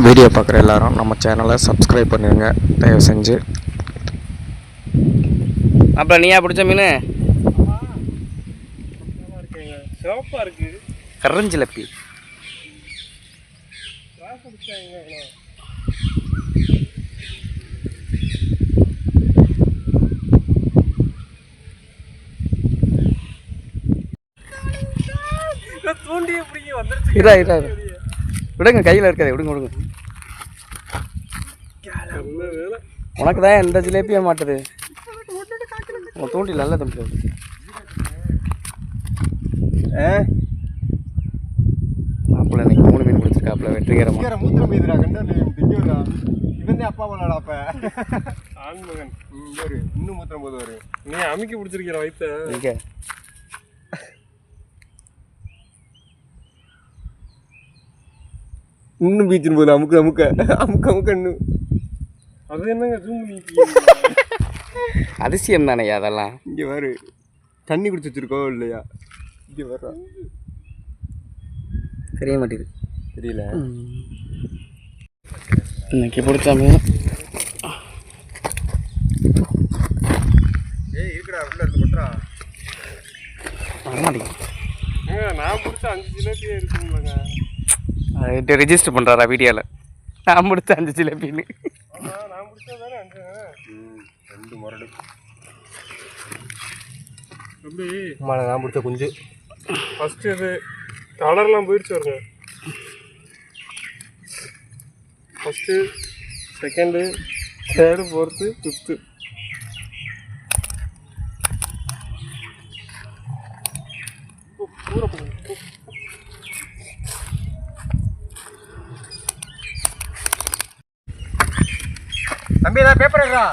Video பார்க்குற எல்லாரும் நம்ம சேனலை சப்ஸ்கிரைப் பண்ணிடுங்க தயவு செஞ்சு. அப்புறம் நீயா பிடிச்ச மீன்? சிவப்பாக இருக்கு. கரஞ்சிலப்பி. தூண்டியே பிடிக்க வந்துருச்சு. இதா விடுங்க, கையில் இருக்காது, விடுங்க. உனக்கு தான் எந்த ஜிலேபியாக மாட்டுது. உன் தூண்டில் நல்ல தம்பி. மாப்பிள்ள இன்னைக்கு 3 மீன் பிடிச்சிருக்காப்புல வெற்றிகரமாக. மூத்திரம் மீதுரா கண்டா இவன் அப்பா போலாடா. அப்ப ஆண்மகன் இன்னும் மூத்திரம் போது வரும். நீ அமுக்கி பிடிச்சிருக்கிற வயிற்ற இங்கே இன்னும் பீச்சின் போது அமுக்க இன்னும். அது என்னங்க ஜூம் பண்ணி அதிசயம் தானேயா அதெல்லாம். இங்கே வரு தண்ணி குடிச்சு வச்சிருக்கோம் இல்லையா? இங்கே வர்றா தெரிய மாட்டேங்குது. தெரியல. இன்னைக்கு பிடிச்ச மீன் இருக்குடா உள்ள இருக்கு பண்றா. வரமாட்டேங்குது. நான் பிடிச்ச 5 ஜிலேபியே இருக்குங்களா? அது ரெஜிஸ்டர் பண்ணுறாரா வீடியோவில்? நான் பிடிச்ச 5 ஜிலேபின்னு. நான் பிடிச்சதானே 5. 2 முரடு அப்படி நான் பிடிச்ச குஞ்சு. ஃபஸ்ட்டு இது கலர்லாம் போயிடுச்சு வருங்க. First, second, third, 4th, 5th. தம்பி ஏதாவது பேப்பர் எடுறா.